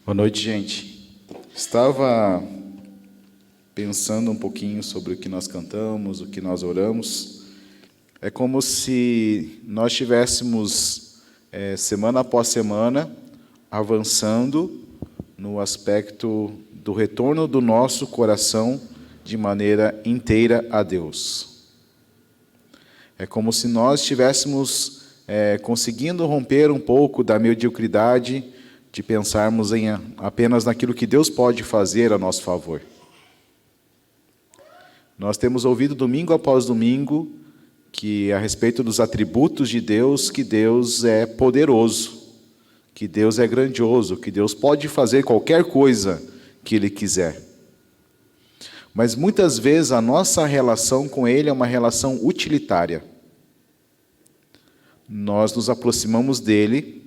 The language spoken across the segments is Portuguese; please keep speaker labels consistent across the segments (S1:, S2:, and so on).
S1: Boa noite, gente. Estava pensando um pouquinho sobre o que nós cantamos, o que nós oramos. É como se nós estivéssemos, semana após semana, avançando no aspecto do retorno do nosso coração de maneira inteira a Deus. É como se nós estivéssemos conseguindo romper um pouco da mediocridade de pensarmos apenas naquilo que Deus pode fazer a nosso favor. Nós temos ouvido domingo após domingo que, a respeito dos atributos de Deus, que Deus é poderoso, que Deus é grandioso, que Deus pode fazer qualquer coisa que Ele quiser. Mas muitas vezes a nossa relação com Ele é uma relação utilitária. Nós nos aproximamos dEle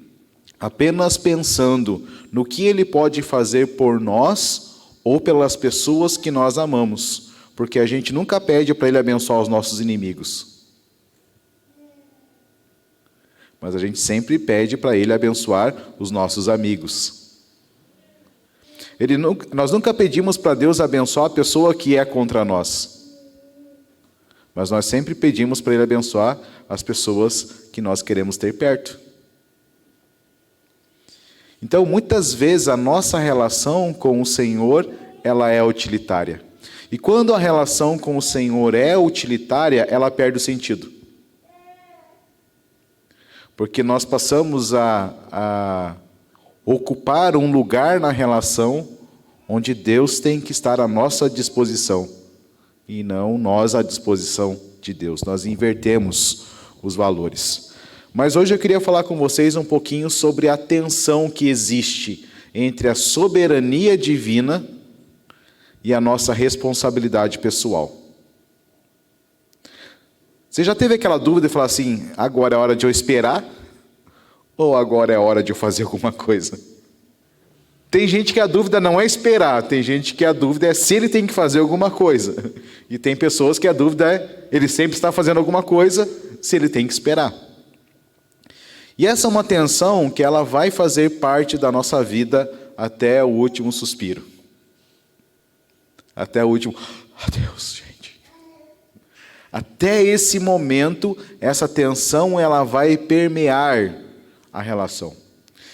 S1: apenas pensando no que Ele pode fazer por nós ou pelas pessoas que nós amamos, porque a gente nunca pede para Ele abençoar os nossos inimigos. Mas a gente sempre pede para Ele abençoar os nossos amigos. Nós nunca pedimos para Deus abençoar a pessoa que é contra nós, mas nós sempre pedimos para Ele abençoar as pessoas que nós queremos ter perto. Então, muitas vezes, a nossa relação com o Senhor, ela é utilitária. E quando a relação com o Senhor é utilitária, ela perde o sentido. Porque nós passamos a ocupar um lugar na relação onde Deus tem que estar à nossa disposição, e não nós à disposição de Deus. Nós invertemos os valores. Mas hoje eu queria falar com vocês um pouquinho sobre a tensão que existe entre a soberania divina e a nossa responsabilidade pessoal. Você já teve aquela dúvida de falar assim, agora é hora de eu esperar? Ou agora é hora de eu fazer alguma coisa? Tem gente que a dúvida não é esperar, tem gente que a dúvida é se ele tem que fazer alguma coisa. E tem pessoas que a dúvida é, ele sempre está fazendo alguma coisa, se ele tem que esperar. E essa é uma tensão que ela vai fazer parte da nossa vida até o último suspiro. Até o último, adeus, gente. Até esse momento, essa tensão ela vai permear a relação.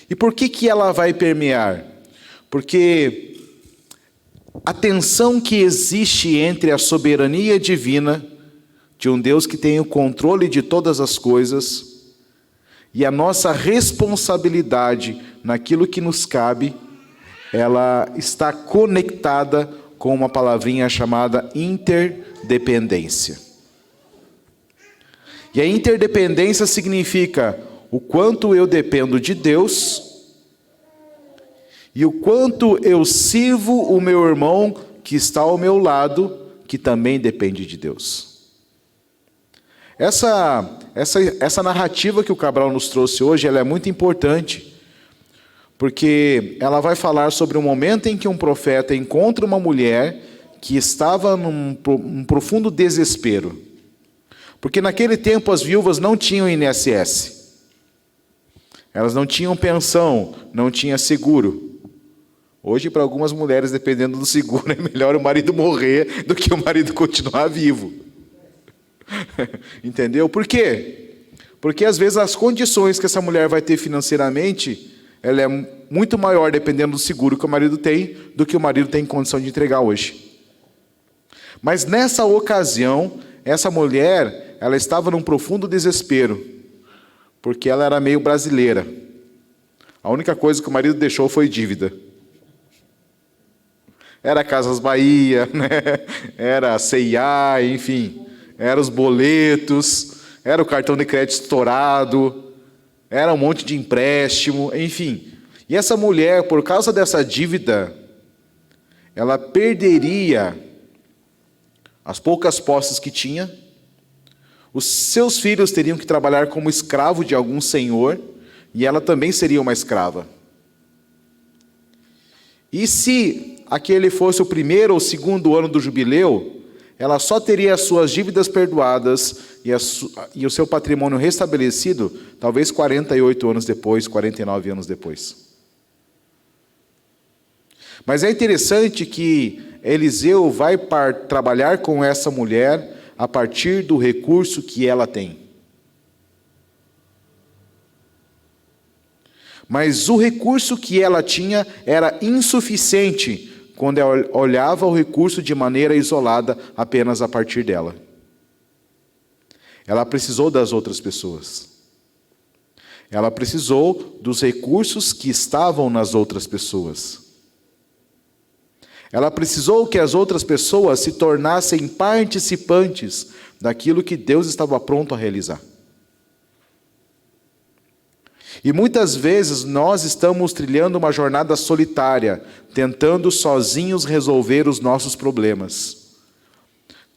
S1: E por que ela vai permear? Porque a tensão que existe entre a soberania divina, de um Deus que tem o controle de todas as coisas, e a nossa responsabilidade naquilo que nos cabe, ela está conectada com uma palavrinha chamada interdependência. E a interdependência significa o quanto eu dependo de Deus e o quanto eu sirvo o meu irmão que está ao meu lado, que também depende de Deus. Essa narrativa que o Cabral nos trouxe hoje, ela é muito importante, porque ela vai falar sobre um momento em que um profeta encontra uma mulher que estava num profundo desespero. Porque naquele tempo as viúvas não tinham INSS. Elas não tinham pensão, não tinham seguro. Hoje, para algumas mulheres, dependendo do seguro, é melhor o marido morrer do que o marido continuar vivo. Entendeu? Por quê? Porque às vezes as condições que essa mulher vai ter financeiramente, ela é muito maior dependendo do seguro que o marido tem, do que o marido tem condição de entregar hoje. Mas nessa ocasião, essa mulher, ela estava num profundo desespero, porque ela era meio brasileira. A única coisa que o marido deixou foi dívida. Era Casas Bahia, né? Era C&A, enfim. Era os boletos, era o cartão de crédito estourado, era um monte de empréstimo, enfim. E essa mulher, por causa dessa dívida, ela perderia as poucas posses que tinha, os seus filhos teriam que trabalhar como escravo de algum senhor, e ela também seria uma escrava. E se aquele fosse o primeiro ou segundo ano do jubileu, ela só teria as suas dívidas perdoadas e o seu patrimônio restabelecido, talvez 48 anos depois, 49 anos depois. Mas é interessante que Eliseu vai trabalhar com essa mulher a partir do recurso que ela tem. Mas o recurso que ela tinha era insuficiente quando ela olhava o recurso de maneira isolada, apenas a partir dela. Ela precisou das outras pessoas. Ela precisou dos recursos que estavam nas outras pessoas. Ela precisou que as outras pessoas se tornassem participantes daquilo que Deus estava pronto a realizar. E muitas vezes nós estamos trilhando uma jornada solitária, tentando sozinhos resolver os nossos problemas.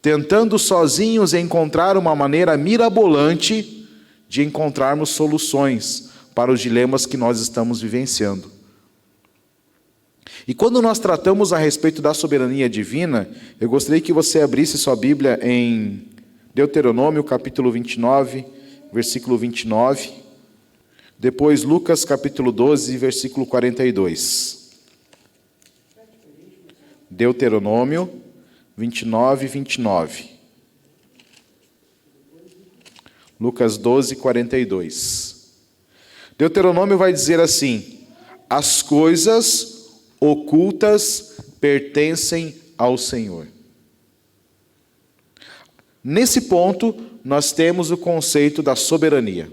S1: Tentando sozinhos encontrar uma maneira mirabolante de encontrarmos soluções para os dilemas que nós estamos vivenciando. E quando nós tratamos a respeito da soberania divina, eu gostaria que você abrisse sua Bíblia em Deuteronômio, capítulo 29, versículo 29. Depois, Lucas, capítulo 12, versículo 42. Deuteronômio 29, 29. Lucas 12, 42. Deuteronômio vai dizer assim: as coisas ocultas pertencem ao Senhor. Nesse ponto, nós temos o conceito da soberania.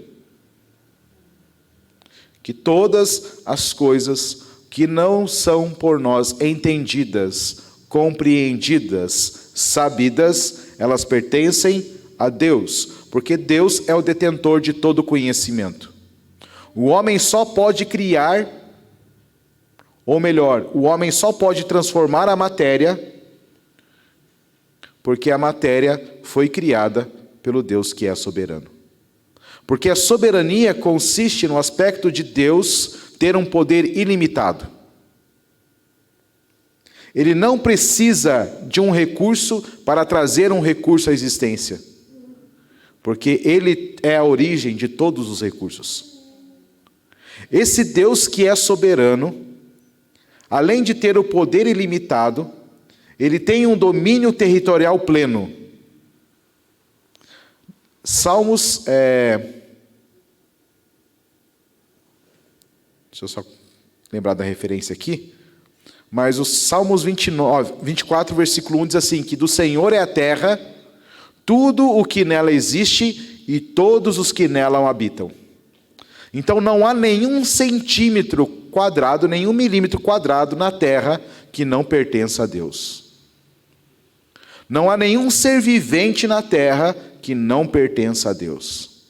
S1: Que todas as coisas que não são por nós entendidas, compreendidas, sabidas, elas pertencem a Deus, porque Deus é o detentor de todo conhecimento. O homem só pode criar, ou melhor, o homem só pode transformar a matéria, porque a matéria foi criada pelo Deus que é soberano. Porque a soberania consiste no aspecto de Deus ter um poder ilimitado. Ele não precisa de um recurso para trazer um recurso à existência, porque Ele é a origem de todos os recursos. Esse Deus que é soberano, além de ter o poder ilimitado, Ele tem um domínio territorial pleno. Salmos, deixa eu só lembrar da referência aqui, mas os Salmos 24, versículo 1 diz assim, que do Senhor é a terra, tudo o que nela existe e todos os que nela habitam. Então não há nenhum centímetro quadrado, nenhum milímetro quadrado na terra que não pertença a Deus. Não há nenhum ser vivente na terra que não pertença a Deus,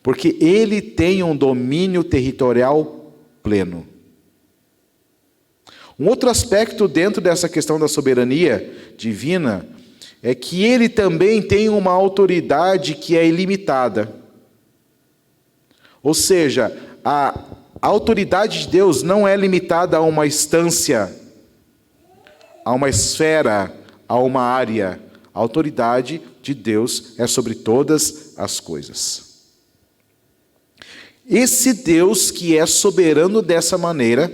S1: porque Ele tem um domínio territorial pleno. Um outro aspecto dentro dessa questão da soberania divina é que Ele também tem uma autoridade que é ilimitada. Ou seja, a autoridade de Deus não é limitada a uma instância, a uma esfera, a uma área. A autoridade de Deus é sobre todas as coisas. Esse Deus que é soberano dessa maneira,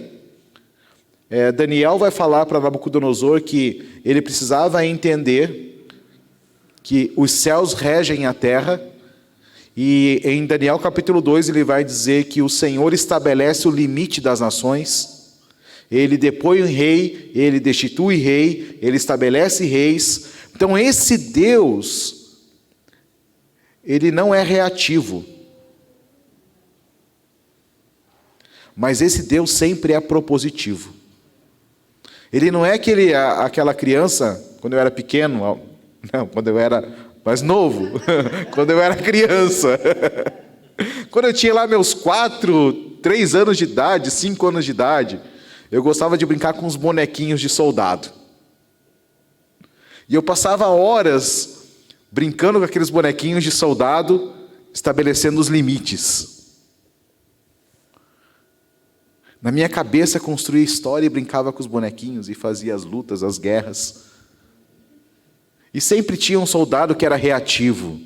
S1: Daniel vai falar para Nabucodonosor que ele precisava entender que os céus regem a terra, e em Daniel capítulo 2 ele vai dizer que o Senhor estabelece o limite das nações, Ele depõe um rei, Ele destitui rei, Ele estabelece reis. Então esse Deus, Ele não é reativo, mas esse Deus sempre é propositivo. Ele não é aquela criança, quando eu era pequeno, não, quando eu era mais novo, quando eu era criança, quando eu tinha lá meus 3 anos de idade, 5 anos de idade, eu gostava de brincar com os bonequinhos de soldado. E eu passava horas brincando com aqueles bonequinhos de soldado, estabelecendo os limites. Na minha cabeça, construía história e brincava com os bonequinhos e fazia as lutas, as guerras. E sempre tinha um soldado que era reativo,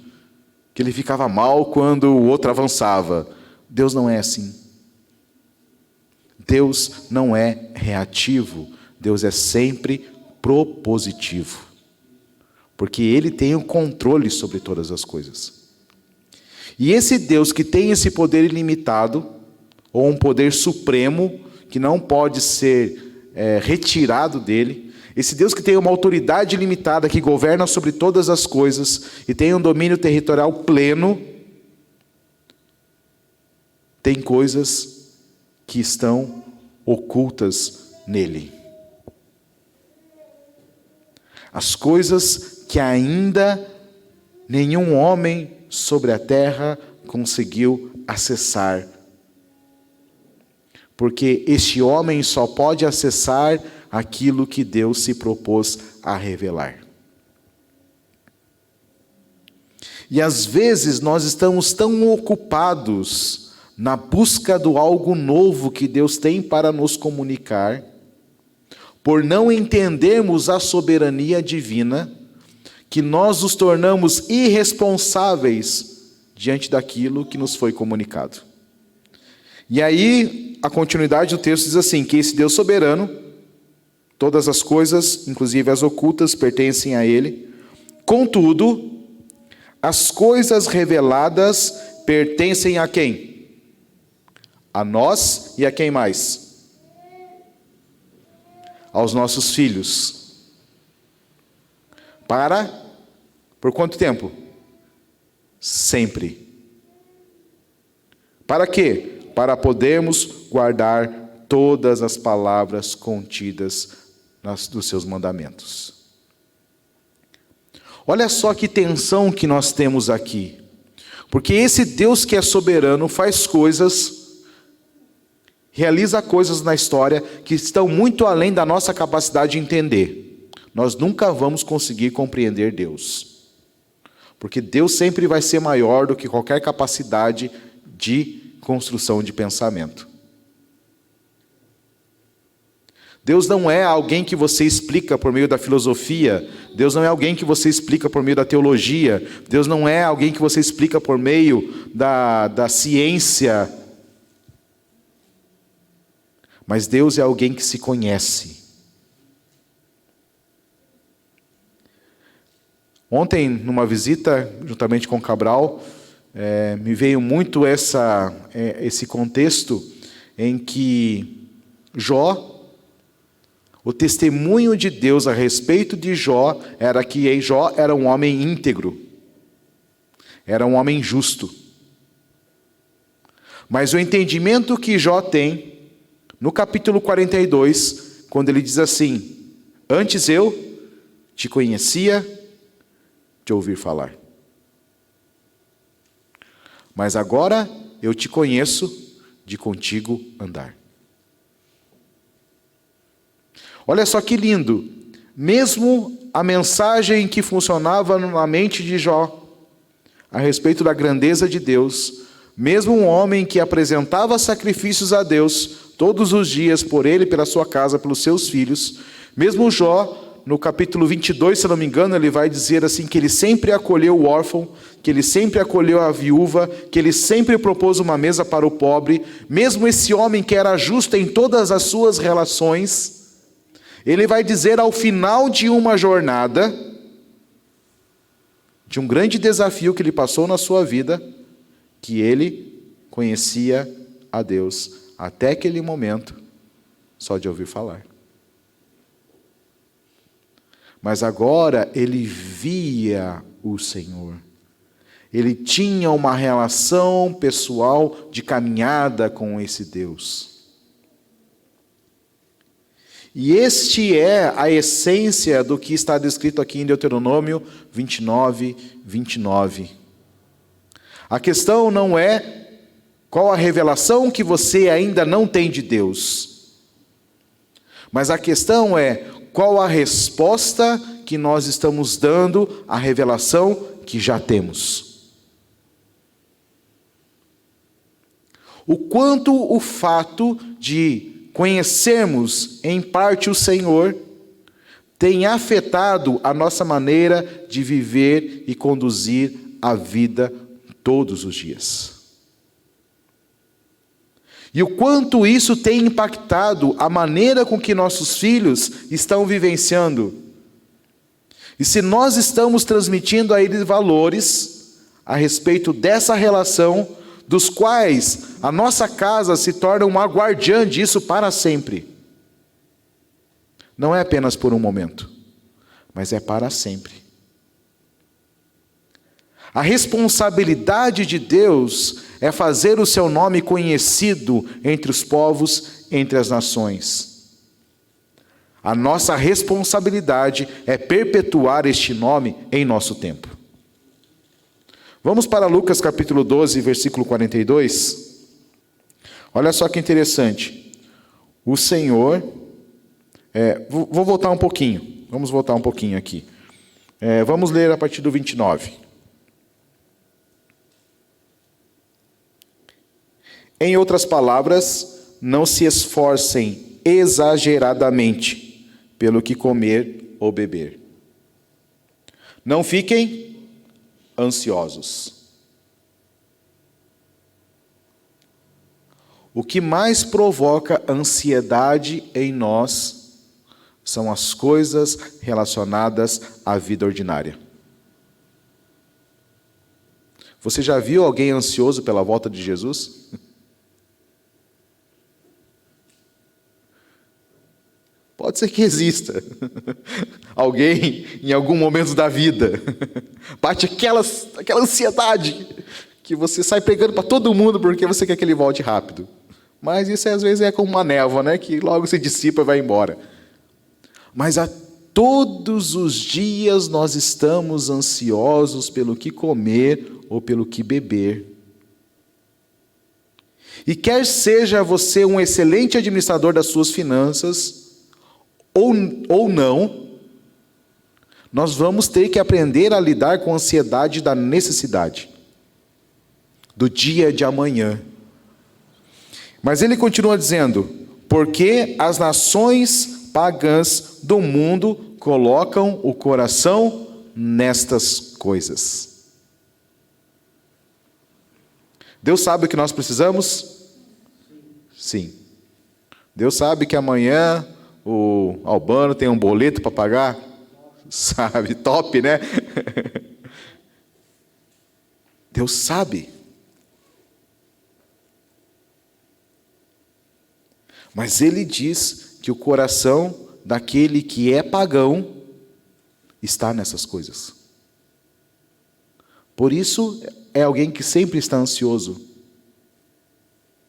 S1: que ele ficava mal quando o outro avançava. Deus não é assim. Deus não é reativo. Deus é sempre propositivo, porque Ele tem o controle sobre todas as coisas. E esse Deus que tem esse poder ilimitado, ou um poder supremo, que não pode ser retirado dele, esse Deus que tem uma autoridade limitada, que governa sobre todas as coisas, e tem um domínio territorial pleno, tem coisas que estão ocultas nele. As coisas que ainda nenhum homem sobre a terra conseguiu acessar. Porque este homem só pode acessar aquilo que Deus se propôs a revelar. E às vezes nós estamos tão ocupados na busca do algo novo que Deus tem para nos comunicar, por não entendermos a soberania divina, que nós nos tornamos irresponsáveis diante daquilo que nos foi comunicado. E aí, a continuidade do texto diz assim, que esse Deus soberano, todas as coisas, inclusive as ocultas, pertencem a Ele. Contudo, as coisas reveladas pertencem a quem? A nós e a quem mais? Aos nossos filhos. Por quanto tempo? Sempre. Para quê? Para podermos guardar todas as palavras contidas dos seus mandamentos. Olha só que tensão que nós temos aqui. Porque esse Deus que é soberano faz coisas, realiza coisas na história que estão muito além da nossa capacidade de entender. Nós nunca vamos conseguir compreender Deus. Porque Deus sempre vai ser maior do que qualquer capacidade de construção de pensamento. Deus não é alguém que você explica por meio da filosofia. Deus não é alguém que você explica por meio da teologia. Deus não é alguém que você explica por meio da ciência. Mas Deus é alguém que se conhece. Ontem, numa visita, juntamente com Cabral, me veio muito esse contexto em que Jó, o testemunho de Deus a respeito de Jó, era que Jó era um homem íntegro, era um homem justo. Mas o entendimento que Jó tem, no capítulo 42, quando ele diz assim, antes eu te conhecia de ouvir falar. Mas agora eu te conheço de contigo andar. Olha só que lindo. Mesmo a mensagem que funcionava na mente de Jó, a respeito da grandeza de Deus, mesmo um homem que apresentava sacrifícios a Deus todos os dias por ele, pela sua casa, pelos seus filhos, mesmo Jó, no capítulo 22, se não me engano, ele vai dizer assim, que ele sempre acolheu o órfão, que ele sempre acolheu a viúva, que ele sempre propôs uma mesa para o pobre, mesmo esse homem que era justo em todas as suas relações, ele vai dizer ao final de uma jornada, de um grande desafio que ele passou na sua vida, que ele conhecia a Deus, até aquele momento, só de ouvir falar. Mas agora ele via o Senhor. Ele tinha uma relação pessoal de caminhada com esse Deus. E este é a essência do que está descrito aqui em Deuteronômio 29, 29. A questão não é qual a revelação que você ainda não tem de Deus. Mas a questão é qual a resposta que nós estamos dando à revelação que já temos. O quanto o fato de conhecermos em parte o Senhor tem afetado a nossa maneira de viver e conduzir a vida todos os dias. E o quanto isso tem impactado a maneira com que nossos filhos estão vivenciando. E se nós estamos transmitindo a eles valores a respeito dessa relação, dos quais a nossa casa se torna uma guardiã disso para sempre. Não é apenas por um momento, mas é para sempre. A responsabilidade de Deus é fazer o seu nome conhecido entre os povos, entre as nações. A nossa responsabilidade é perpetuar este nome em nosso tempo. Vamos para Lucas capítulo 12, versículo 42. Olha só que interessante. O Senhor... vou voltar um pouquinho. Vamos voltar um pouquinho aqui. Vamos ler a partir do 29. Em outras palavras, não se esforcem exageradamente pelo que comer ou beber. Não fiquem ansiosos. O que mais provoca ansiedade em nós são as coisas relacionadas à vida ordinária. Você já viu alguém ansioso pela volta de Jesus? Pode ser que exista alguém em algum momento da vida, bate aquela ansiedade que você sai pregando para todo mundo porque você quer que ele volte rápido. Mas isso às vezes é como uma névoa, né? Que logo se dissipa e vai embora. Mas a todos os dias nós estamos ansiosos pelo que comer ou pelo que beber. E quer seja você um excelente administrador das suas finanças, ou não, nós vamos ter que aprender a lidar com a ansiedade da necessidade, do dia de amanhã. Mas ele continua dizendo, porque as nações pagãs do mundo colocam o coração nestas coisas. Deus sabe o que nós precisamos? Sim. Deus sabe que amanhã o Albano tem um boleto para pagar? Sabe, top, né? Deus sabe. Mas ele diz que o coração daquele que é pagão está nessas coisas. Por isso é alguém que sempre está ansioso.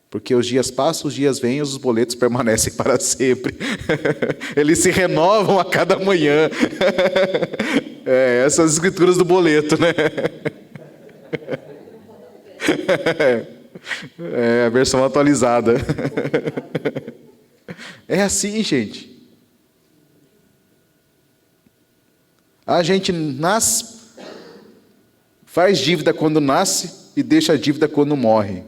S1: Porque os dias passam, os dias vêm, os boletos permanecem para sempre. Eles se renovam a cada manhã. Essas escrituras do boleto, né? A versão atualizada. É assim, gente. A gente nasce, faz dívida quando nasce e deixa a dívida quando morre.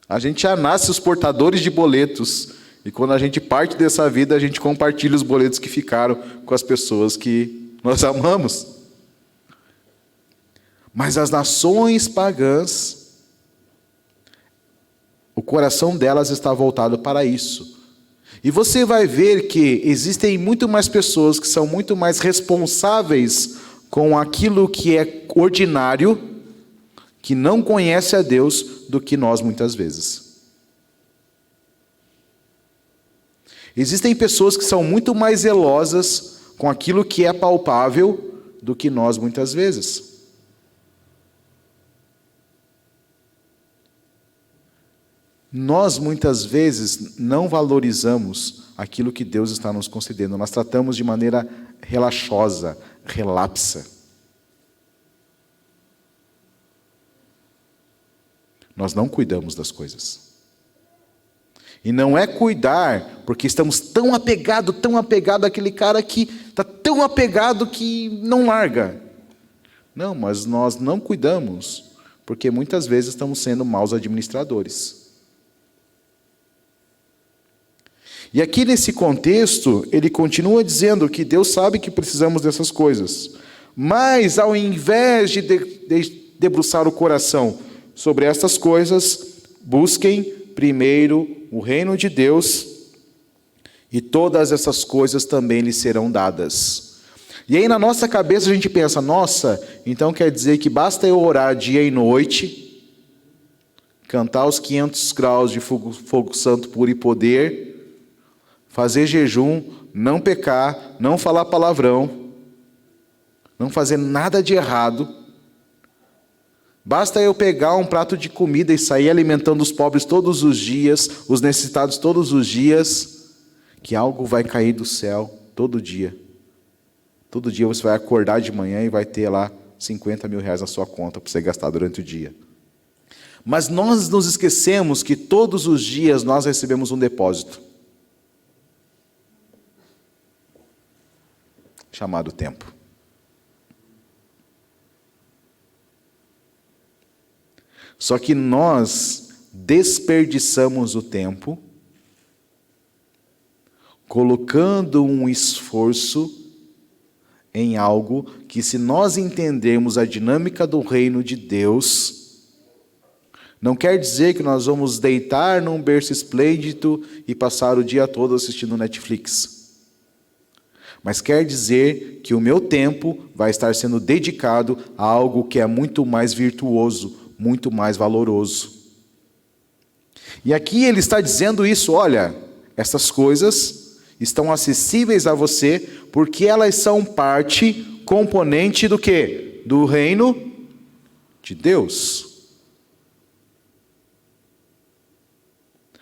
S1: A gente já nasce os portadores de boletos. E quando a gente parte dessa vida, a gente compartilha os boletos que ficaram com as pessoas que nós amamos. Mas as nações pagãs, o coração delas está voltado para isso. E você vai ver que existem muito mais pessoas que são muito mais responsáveis com aquilo que é ordinário, que não conhece a Deus, do que nós muitas vezes. Existem pessoas que são muito mais zelosas com aquilo que é palpável do que nós muitas vezes. Nós muitas vezes não valorizamos aquilo que Deus está nos concedendo. Nós tratamos de maneira relaxosa, relapsa. Nós não cuidamos das coisas. E não é cuidar porque estamos tão apegados àquele cara que está tão apegado que não larga. Não, mas nós não cuidamos porque muitas vezes estamos sendo maus administradores. E aqui nesse contexto, ele continua dizendo que Deus sabe que precisamos dessas coisas. Mas ao invés de debruçar o coração sobre estas coisas, busquem primeiro o reino de Deus, e todas essas coisas também lhes serão dadas. E aí na nossa cabeça a gente pensa, nossa, então quer dizer que basta eu orar dia e noite, cantar os 500 graus de fogo santo puro e poder, fazer jejum, não pecar, não falar palavrão, não fazer nada de errado. Basta eu pegar um prato de comida e sair alimentando os pobres todos os dias, os necessitados todos os dias, que algo vai cair do céu todo dia. Todo dia você vai acordar de manhã e vai ter lá 50 mil reais na sua conta para você gastar durante o dia. Mas nós nos esquecemos que todos os dias nós recebemos um depósito, chamado tempo. Só que nós desperdiçamos o tempo colocando um esforço em algo que, se nós entendermos a dinâmica do reino de Deus, não quer dizer que nós vamos deitar num berço esplêndido e passar o dia todo assistindo Netflix. Mas quer dizer que o meu tempo vai estar sendo dedicado a algo que é muito mais virtuoso, muito mais valoroso. E aqui ele está dizendo isso, olha, essas coisas estão acessíveis a você, porque elas são parte, componente do quê? Do reino de Deus.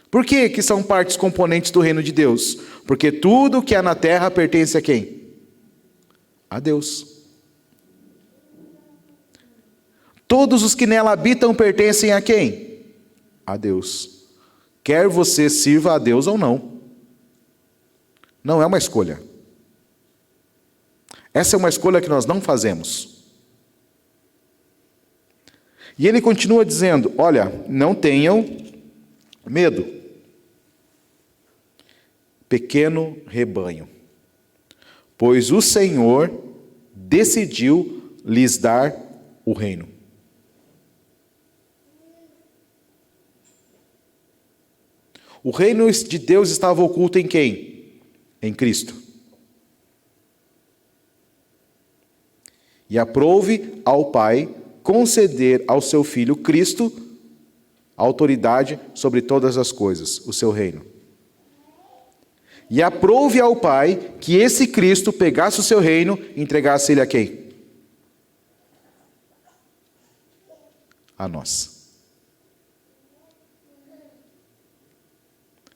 S1: Por que são partes componentes do reino de Deus? Porque tudo que há na terra pertence a quem? A Deus. Todos os que nela habitam pertencem a quem? A Deus. Quer você sirva a Deus ou não. Não é uma escolha. Essa é uma escolha que nós não fazemos. E ele continua dizendo, olha, não tenham medo, pequeno rebanho, pois o Senhor decidiu lhes dar o reino. O reino de Deus estava oculto em quem? Em Cristo. E aprouve ao Pai conceder ao seu Filho Cristo a autoridade sobre todas as coisas, o seu reino. E aprouve ao Pai que esse Cristo pegasse o seu reino e entregasse ele a quem? A nós.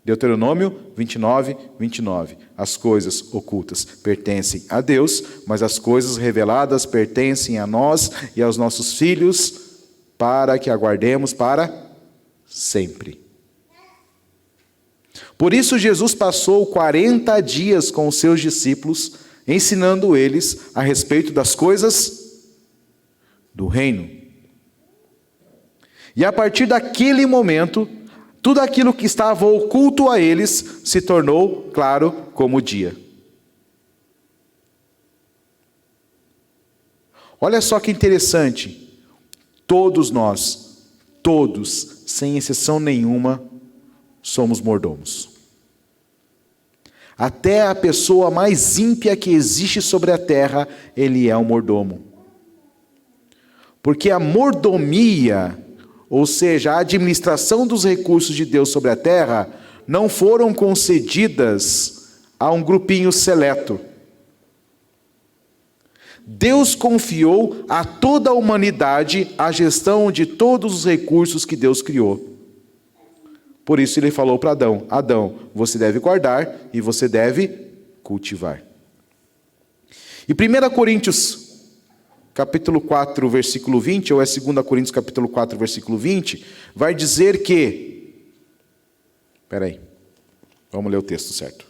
S1: Deuteronômio 29, 29. As coisas ocultas pertencem a Deus, mas as coisas reveladas pertencem a nós e aos nossos filhos, para que aguardemos para sempre. Por isso Jesus passou 40 dias com os seus discípulos, ensinando eles a respeito das coisas do reino. E a partir daquele momento, tudo aquilo que estava oculto a eles se tornou claro como o dia. Olha só que interessante. Todos nós, todos, sem exceção nenhuma, somos mordomos. Até a pessoa mais ímpia que existe sobre a terra, ele é um mordomo. Porque a mordomia, ou seja, a administração dos recursos de Deus sobre a terra, não foram concedidas a um grupinho seleto. Deus confiou a toda a humanidade a gestão de todos os recursos que Deus criou. Por isso ele falou para Adão, Adão, você deve guardar e você deve cultivar. E 1 Coríntios capítulo 4, versículo 20, ou é 2 Coríntios capítulo 4, versículo 20, vai dizer que... Espera aí, vamos ler o texto certo.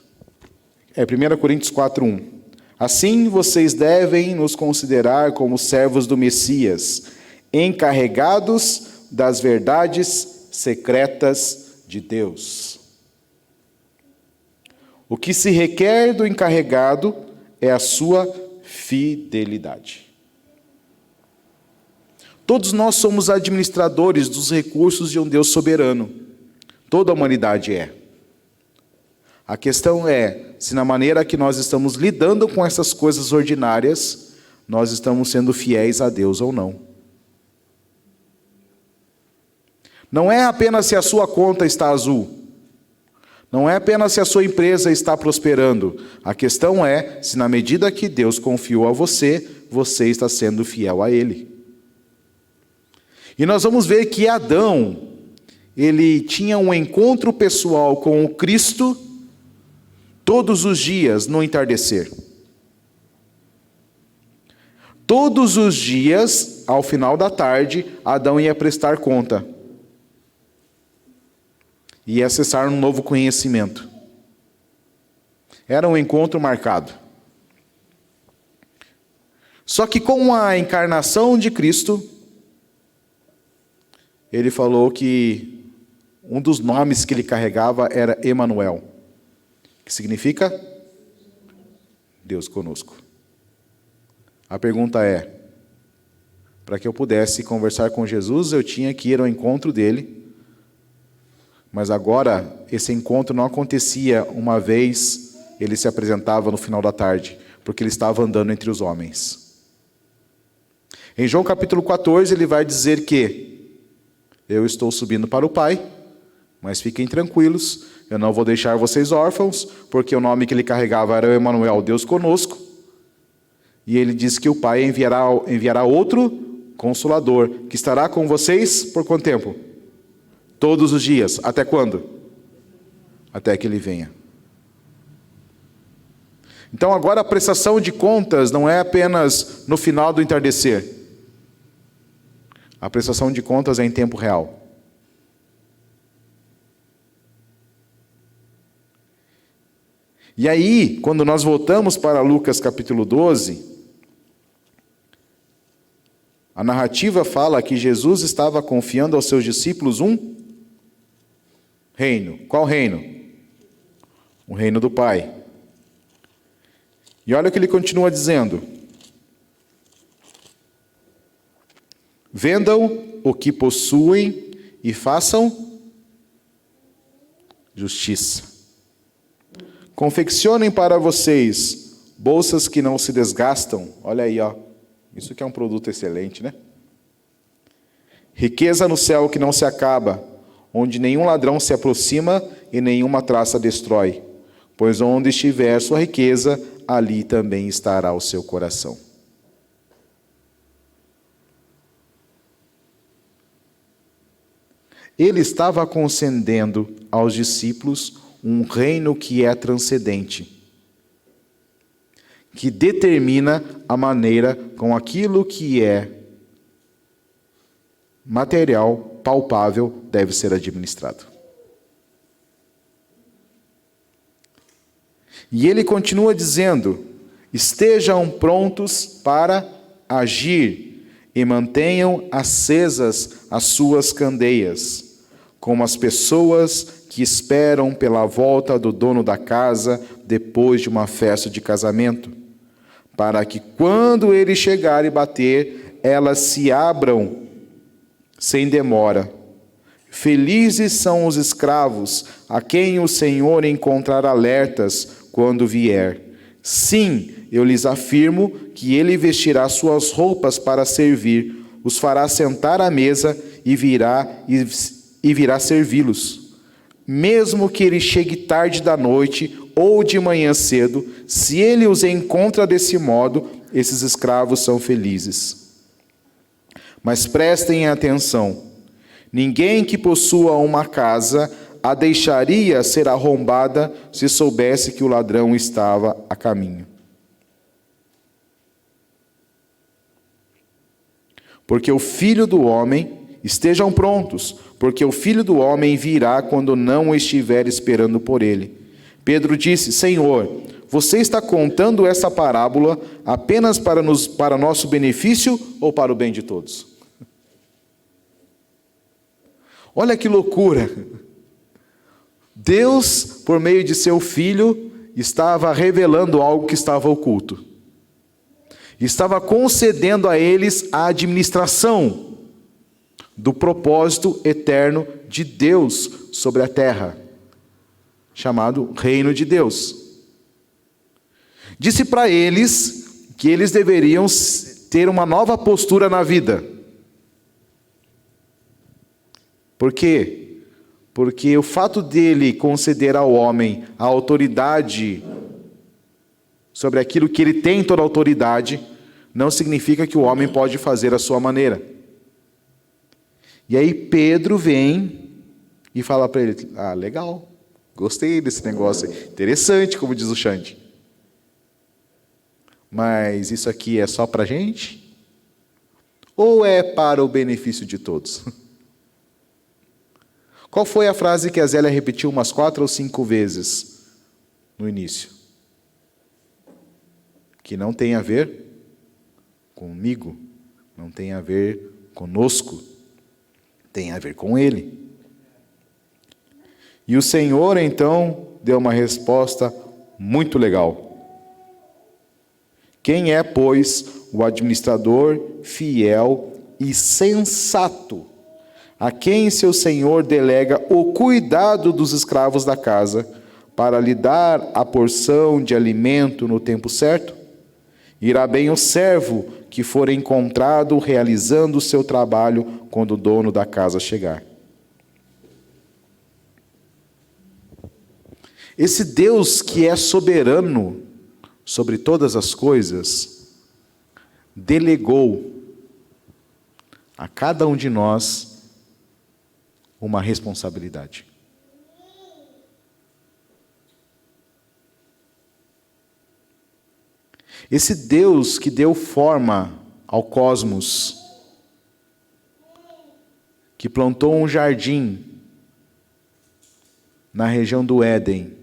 S1: É 1 Coríntios 4, 1. Assim vocês devem nos considerar como servos do Messias, encarregados das verdades secretas de Deus. O que se requer do encarregado é a sua fidelidade. Todos nós somos administradores dos recursos de um Deus soberano. Toda a humanidade é. A questão é se na maneira que nós estamos lidando com essas coisas ordinárias, nós estamos sendo fiéis a Deus ou não. Não é apenas se a sua conta está azul. Não é apenas se a sua empresa está prosperando. A questão é se na medida que Deus confiou a você, você está sendo fiel a Ele. E nós vamos ver que Adão, ele tinha um encontro pessoal com o Cristo todos os dias no entardecer. Todos os dias, ao final da tarde, Adão ia prestar conta. E acessar um novo conhecimento. Era um encontro marcado. Só que com a encarnação de Cristo, ele falou que um dos nomes que ele carregava era Emanuel, que significa Deus conosco. A pergunta é, para que eu pudesse conversar com Jesus, eu tinha que ir ao encontro dele. Mas agora, esse encontro não acontecia uma vez ele se apresentava no final da tarde, porque ele estava andando entre os homens. Em João capítulo 14, ele vai dizer que eu estou subindo para o Pai, mas fiquem tranquilos, eu não vou deixar vocês órfãos, porque o nome que ele carregava era Emanuel, Deus conosco. E ele diz que o Pai enviará outro Consolador, que estará com vocês por quanto tempo? Todos os dias. Até quando? Até que ele venha. Então agora a prestação de contas não é apenas no final do entardecer. A prestação de contas é em tempo real. E aí, quando nós voltamos para Lucas capítulo 12, a narrativa fala que Jesus estava confiando aos seus discípulos um reino. Qual reino? O reino do Pai. E olha o que ele continua dizendo. Vendam o que possuem e façam justiça. Confeccionem para vocês bolsas que não se desgastam. Olha aí, ó. Isso que é um produto excelente, né? Riqueza no céu que não se acaba, onde nenhum ladrão se aproxima e nenhuma traça destrói. Pois onde estiver sua riqueza, ali também estará o seu coração. Ele estava concedendo aos discípulos um reino que é transcendente, que determina a maneira com aquilo que é material, palpável, deve ser administrado. E ele continua dizendo: estejam prontos para agir e mantenham acesas as suas candeias, como as pessoas que esperam pela volta do dono da casa depois de uma festa de casamento, para que quando ele chegar e bater, elas se abram sem demora. Felizes são os escravos, a quem o Senhor encontrar alertas quando vier. Sim, eu lhes afirmo que ele vestirá suas roupas para servir, os fará sentar à mesa e virá servi-los. Mesmo que ele chegue tarde da noite ou de manhã cedo, se ele os encontra desse modo, esses escravos são felizes. Mas prestem atenção, ninguém que possua uma casa a deixaria ser arrombada se soubesse que o ladrão estava a caminho. Porque o Filho do Homem, estejam prontos, porque o Filho do Homem virá quando não estiver esperando por ele. Pedro disse: Senhor, você está contando essa parábola apenas para nosso benefício ou para o bem de todos? Olha que loucura! Deus, por meio de seu Filho, estava revelando algo que estava oculto. Estava concedendo a eles a administração do propósito eterno de Deus sobre a terra, chamado Reino de Deus. Disse para eles que eles deveriam ter uma nova postura na vida. Por quê? Porque o fato dele conceder ao homem a autoridade sobre aquilo que ele tem toda a autoridade, não significa que o homem pode fazer a sua maneira. E aí Pedro vem e fala para ele, legal, gostei desse negócio, interessante, como diz o Xande. Mas isso aqui é só para a gente? Ou é para o benefício de todos? Qual foi a frase que a Zélia repetiu umas 4 ou 5 vezes no início? Que não tem a ver comigo, não tem a ver conosco, tem a ver com Ele. E o Senhor, então, deu uma resposta muito legal. Quem é, pois, o administrador fiel e sensato, a quem seu senhor delega o cuidado dos escravos da casa, para lhe dar a porção de alimento no tempo certo? Irá bem o servo que for encontrado realizando o seu trabalho quando o dono da casa chegar. Esse Deus que é soberano sobre todas as coisas, delegou a cada um de nós uma responsabilidade. Esse Deus que deu forma ao cosmos, que plantou um jardim na região do Éden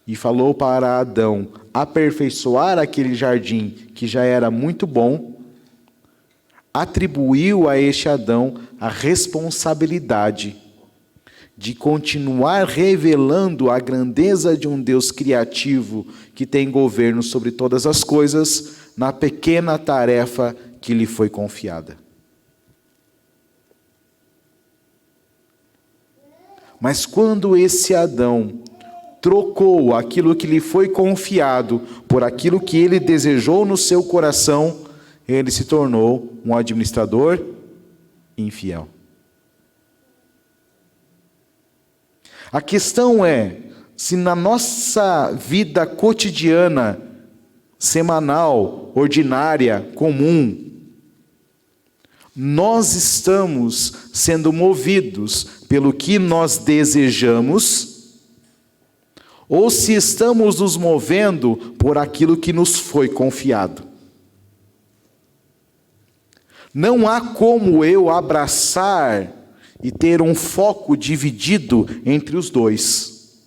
S1: e falou para Adão aperfeiçoar aquele jardim que já era muito bom, atribuiu a este Adão a responsabilidade de continuar revelando a grandeza de um Deus criativo que tem governo sobre todas as coisas na pequena tarefa que lhe foi confiada. Mas quando esse Adão trocou aquilo que lhe foi confiado por aquilo que ele desejou no seu coração, ele se tornou um administrador infiel. A questão é, se na nossa vida cotidiana, semanal, ordinária, comum, nós estamos sendo movidos pelo que nós desejamos, ou se estamos nos movendo por aquilo que nos foi confiado. Não há como eu abraçar e ter um foco dividido entre os dois.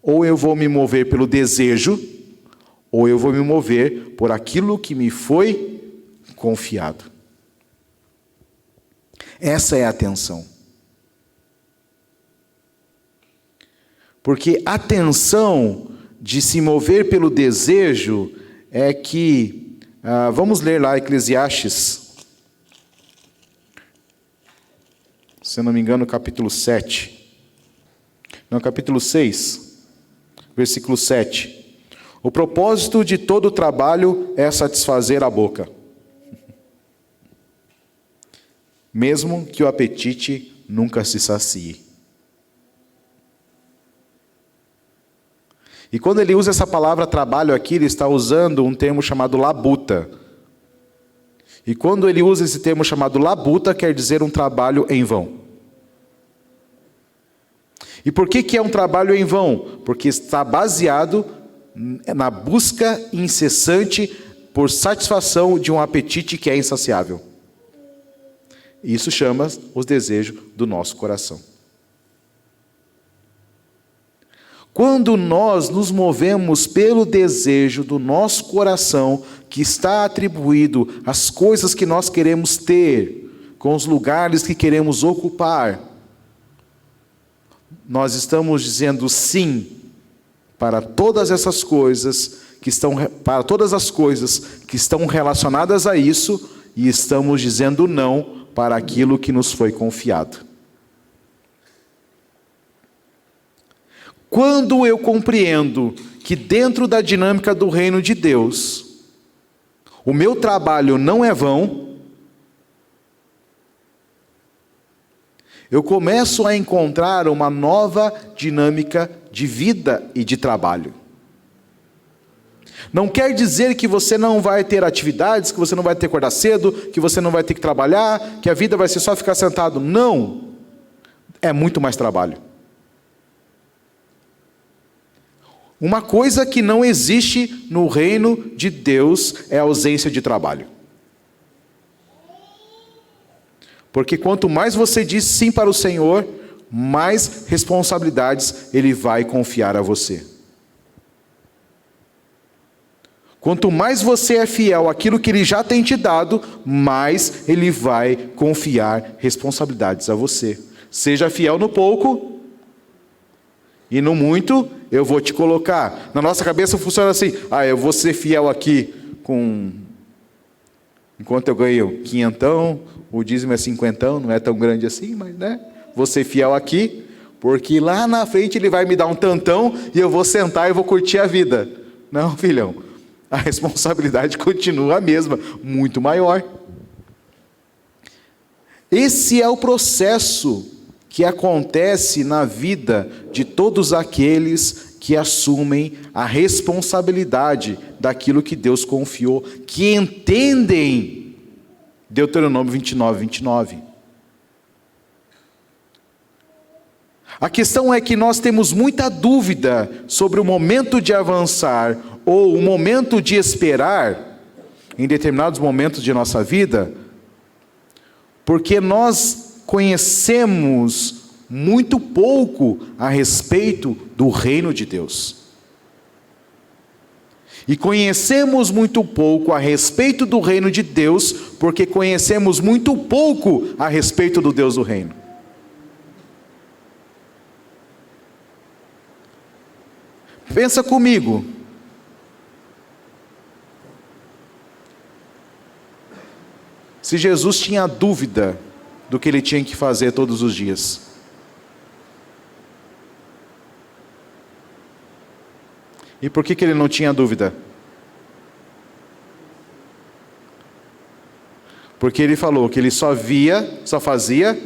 S1: Ou eu vou me mover pelo desejo, ou eu vou me mover por aquilo que me foi confiado. Essa é a tensão. Porque a tensão de se mover pelo desejo é que, vamos ler lá Eclesiastes, se não me engano, capítulo 7. Não, capítulo 6, versículo 7. O propósito de todo trabalho é satisfazer a boca, mesmo que o apetite nunca se sacie. E quando ele usa essa palavra trabalho aqui, ele está usando um termo chamado labuta. E quando ele usa esse termo chamado labuta, quer dizer um trabalho em vão. E por que é um trabalho em vão? Porque está baseado na busca incessante por satisfação de um apetite que é insaciável. Isso chama os desejos do nosso coração. Quando nós nos movemos pelo desejo do nosso coração, que está atribuído às coisas que nós queremos ter, com os lugares que queremos ocupar, nós estamos dizendo sim para todas essas coisas para todas as coisas que estão relacionadas a isso, e estamos dizendo não para aquilo que nos foi confiado. Quando eu compreendo que dentro da dinâmica do reino de Deus, o meu trabalho não é vão, eu começo a encontrar uma nova dinâmica de vida e de trabalho. Não quer dizer que você não vai ter atividades, que você não vai ter que acordar cedo, que você não vai ter que trabalhar, que a vida vai ser só ficar sentado. Não! É muito mais trabalho. Uma coisa que não existe no reino de Deus é a ausência de trabalho. Porque quanto mais você diz sim para o Senhor, mais responsabilidades Ele vai confiar a você. Quanto mais você é fiel àquilo que Ele já tem te dado, mais Ele vai confiar responsabilidades a você. Seja fiel no pouco, e no muito eu vou te colocar. Na nossa cabeça funciona assim: eu vou ser fiel aqui enquanto eu ganho quinhentão, o dízimo é cinquentão, não é tão grande assim, mas vou ser fiel aqui, porque lá na frente Ele vai me dar um tantão, e eu vou sentar e vou curtir a vida. Não, filhão, a responsabilidade continua a mesma, muito maior. Esse é o processo que acontece na vida de todos aqueles que assumem a responsabilidade daquilo que Deus confiou, que entendem Deuteronômio 29, 29. A questão é que nós temos muita dúvida sobre o momento de avançar ou o momento de esperar em determinados momentos de nossa vida, porque nós conhecemos muito pouco a respeito do reino de Deus. E conhecemos muito pouco a respeito do reino de Deus, porque conhecemos muito pouco a respeito do Deus do reino. Pensa comigo. Se Jesus tinha dúvida do que Ele tinha que fazer todos os dias, e por que Ele não tinha dúvida? Porque Ele falou que Ele só fazia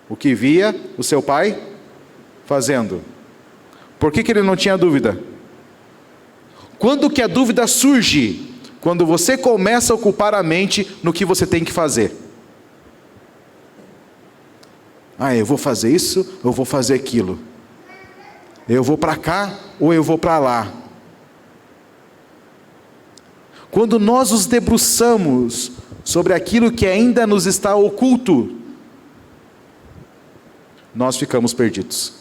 S1: o que via o seu Pai fazendo. Por que Ele não tinha dúvida? Quando que a dúvida surge? Quando você começa a ocupar a mente no que você tem que fazer. Eu vou fazer isso, eu vou fazer aquilo. Eu vou para cá ou eu vou para lá. Quando nós nos debruçamos sobre aquilo que ainda nos está oculto, nós ficamos perdidos.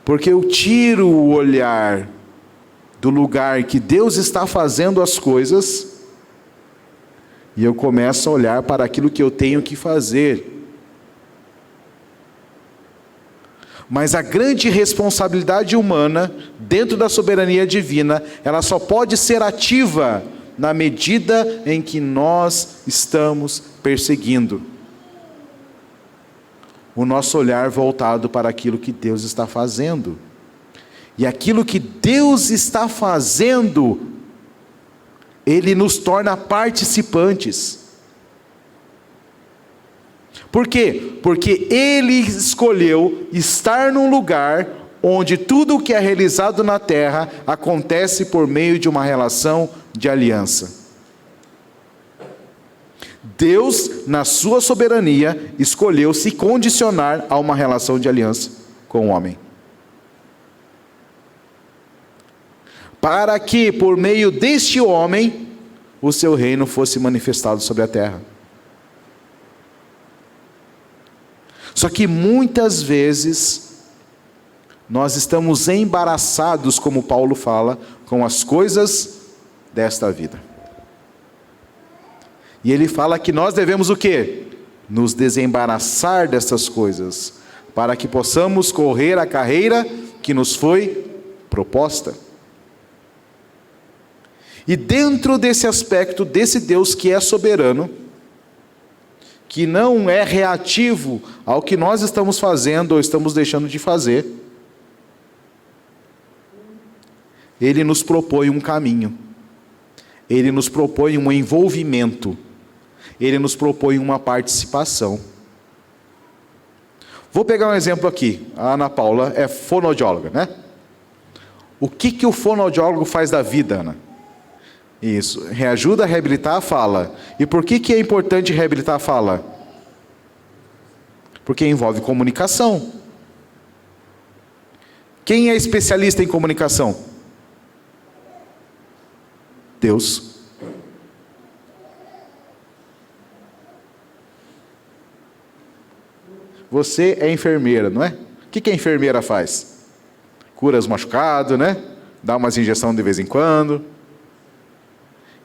S1: Porque eu tiro o olhar do lugar que Deus está fazendo as coisas, e eu começo a olhar para aquilo que eu tenho que fazer. Mas a grande responsabilidade humana, dentro da soberania divina, ela só pode ser ativa na medida em que nós estamos perseguindo o nosso olhar voltado para aquilo que Deus está fazendo. E aquilo que Deus está fazendo, Ele nos torna participantes. Por quê? Porque Ele escolheu estar num lugar onde tudo o que é realizado na terra acontece por meio de uma relação de aliança. Deus, na sua soberania, escolheu se condicionar a uma relação de aliança com o homem. Para que, por meio deste homem, o seu reino fosse manifestado sobre a terra. Só que muitas vezes, nós estamos embaraçados, como Paulo fala, com as coisas desta vida. E ele fala que nós devemos o quê? Nos desembaraçar dessas coisas, para que possamos correr a carreira que nos foi proposta. E dentro desse aspecto, desse Deus que é soberano, que não é reativo ao que nós estamos fazendo ou estamos deixando de fazer, Ele nos propõe um caminho, Ele nos propõe um envolvimento, Ele nos propõe uma participação. Vou pegar um exemplo aqui. A Ana Paula é fonoaudióloga, né? O que o fonoaudiólogo faz da vida, Ana? Isso, ajuda a reabilitar a fala. E por que é importante reabilitar a fala? Porque envolve comunicação. Quem é especialista em comunicação? Deus. Você é enfermeira, não é? O que a enfermeira faz? Cura os machucados, né? Dá umas injeções de vez em quando.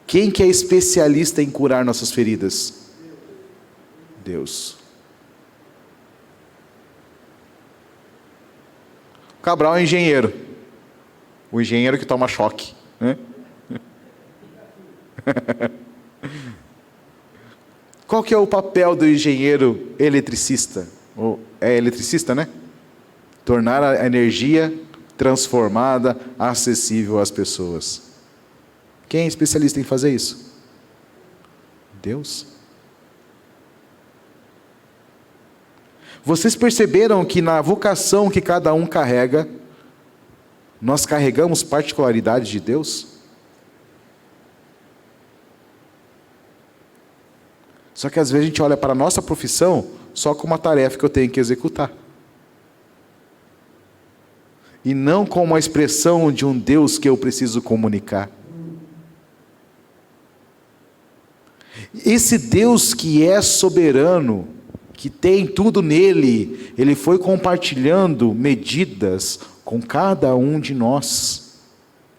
S1: Quem que é especialista em curar nossas feridas? Deus. O Cabral é engenheiro. O engenheiro que toma choque, né? Qual que é o papel do engenheiro eletricista? É eletricista, né? Tornar a energia transformada, acessível às pessoas. Quem é especialista em fazer isso? Deus. Vocês perceberam que na vocação que cada um carrega, nós carregamos particularidades de Deus? Só que às vezes a gente olha para a nossa profissão só como uma tarefa que eu tenho que executar. E não como a expressão de um Deus que eu preciso comunicar. Esse Deus que é soberano, que tem tudo nele, Ele foi compartilhando medidas com cada um de nós.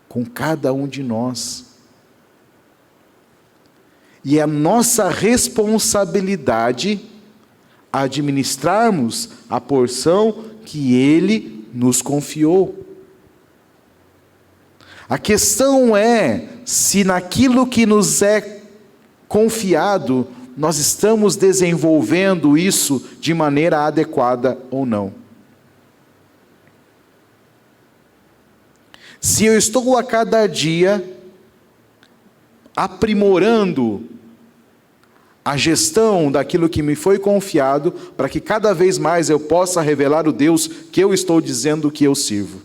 S1: Com cada um de nós. E é nossa responsabilidade administrarmos a porção que Ele nos confiou. A questão é se naquilo que nos é confiado, nós estamos desenvolvendo isso de maneira adequada ou não. Se eu estou a cada dia aprimorando a gestão daquilo que me foi confiado, para que cada vez mais eu possa revelar o Deus que eu estou dizendo que eu sirvo.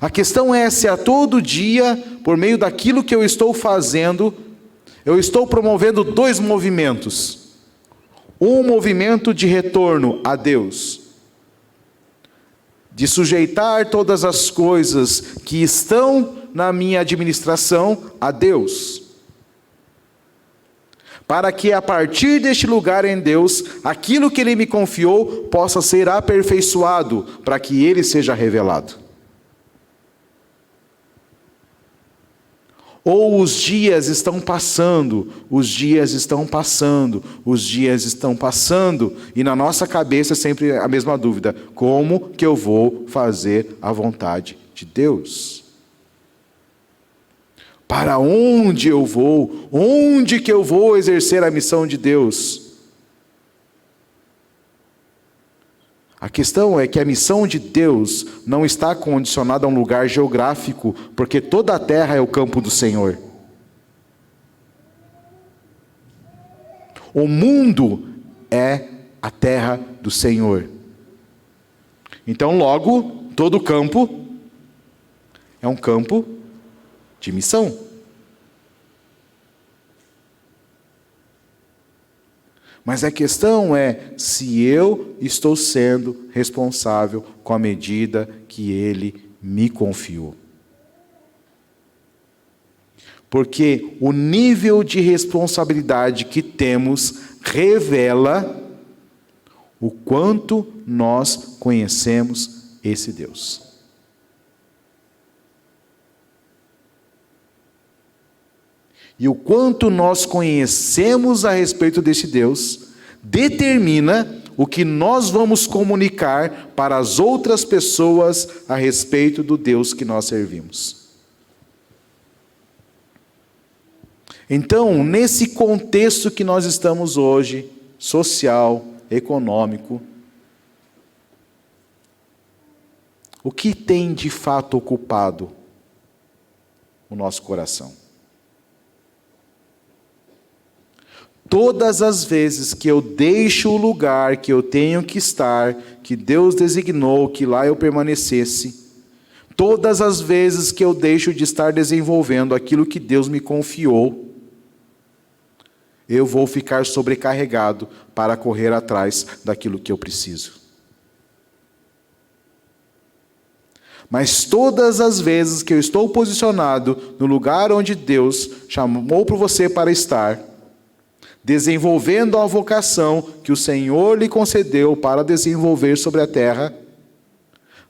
S1: A questão é se a todo dia, por meio daquilo que eu estou fazendo, eu estou promovendo dois movimentos. Um movimento de retorno a Deus, de sujeitar todas as coisas que estão na minha administração a Deus, para que a partir deste lugar em Deus, aquilo que Ele me confiou possa ser aperfeiçoado, para que Ele seja revelado. Ou os dias estão passando, os dias estão passando, os dias estão passando, e na nossa cabeça é sempre a mesma dúvida: como que eu vou fazer a vontade de Deus? Para onde eu vou? Onde que eu vou exercer a missão de Deus? A questão é que a missão de Deus não está condicionada a um lugar geográfico, porque toda a terra é o campo do Senhor. O mundo é a terra do Senhor. Então, logo, todo campo é um campo de missão. Mas a questão é se eu estou sendo responsável com a medida que Ele me confiou. Porque o nível de responsabilidade que temos revela o quanto nós conhecemos esse Deus. E o quanto nós conhecemos a respeito desse Deus, determina o que nós vamos comunicar para as outras pessoas a respeito do Deus que nós servimos. Então, nesse contexto que nós estamos hoje, social, econômico, o que tem de fato ocupado o nosso coração? Todas as vezes que eu deixo o lugar que eu tenho que estar, que Deus designou que lá eu permanecesse, todas as vezes que eu deixo de estar desenvolvendo aquilo que Deus me confiou, eu vou ficar sobrecarregado para correr atrás daquilo que eu preciso. Mas todas as vezes que eu estou posicionado no lugar onde Deus chamou para você para estar, desenvolvendo a vocação que o Senhor lhe concedeu para desenvolver sobre a terra,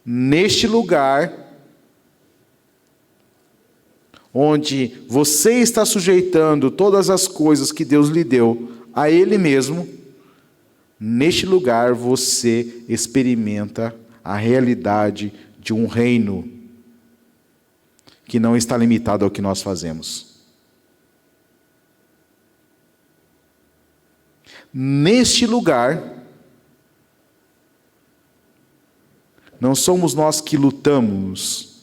S1: neste lugar, onde você está sujeitando todas as coisas que Deus lhe deu a Ele mesmo, neste lugar você experimenta a realidade de um reino que não está limitado ao que nós fazemos. Neste lugar, não somos nós que lutamos,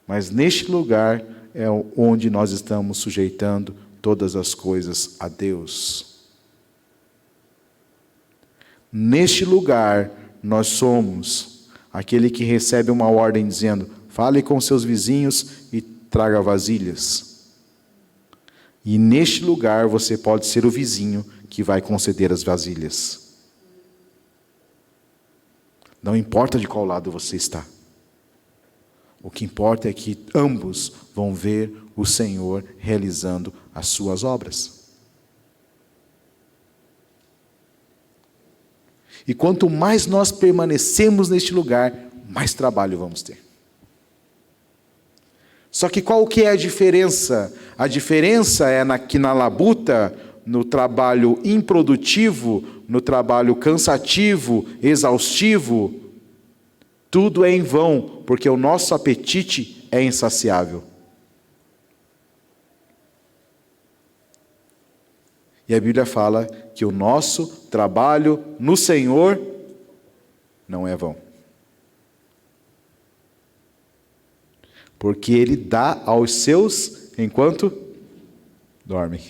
S1: mas neste lugar é onde nós estamos sujeitando todas as coisas a Deus. Neste lugar, nós somos aquele que recebe uma ordem dizendo: fale com seus vizinhos e traga vasilhas. E neste lugar você pode ser o vizinho que vai conceder as vasilhas. Não importa de qual lado você está. O que importa é que ambos vão ver o Senhor realizando as suas obras. E quanto mais nós permanecemos neste lugar, mais trabalho vamos ter. Só que qual que é a diferença? A diferença é que na labuta, no trabalho improdutivo, no trabalho cansativo, exaustivo, tudo é em vão, porque o nosso apetite é insaciável. E a Bíblia fala que o nosso trabalho no Senhor não é vão. Porque Ele dá aos seus enquanto dormem.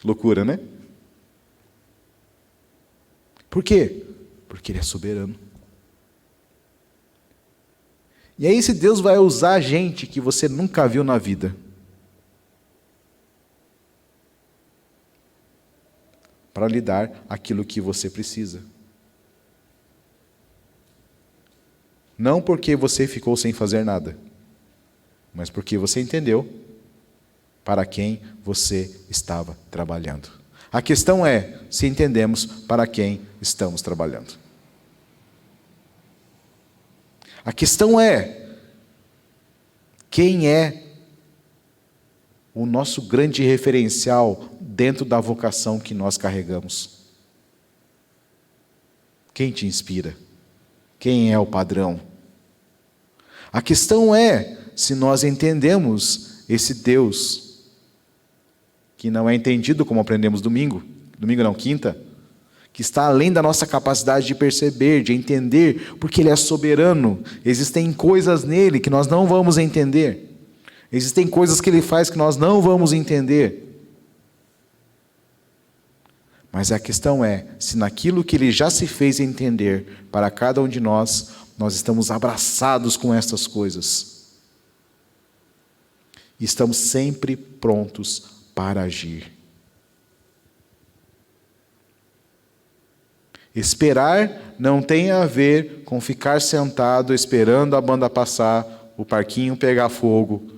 S1: Loucura, né? Por quê? Porque Ele é soberano. E aí, se Deus vai usar gente que você nunca viu na vida, para lhe dar aquilo que você precisa. Não porque você ficou sem fazer nada, mas porque você entendeu para quem você estava trabalhando. A questão é se entendemos para quem estamos trabalhando. A questão é quem é o nosso grande referencial dentro da vocação que nós carregamos. Quem te inspira? Quem é o padrão? A questão é se nós entendemos esse Deus, que não é entendido como aprendemos domingo não, quinta, que está além da nossa capacidade de perceber, de entender, porque Ele é soberano. Existem coisas nele que nós não vamos entender. Existem coisas que Ele faz que nós não vamos entender. Mas a questão é, se naquilo que Ele já se fez entender para cada um de nós, nós estamos abraçados com estas coisas. E estamos sempre prontos para agir. Esperar não tem a ver com ficar sentado esperando a banda passar, o parquinho pegar fogo.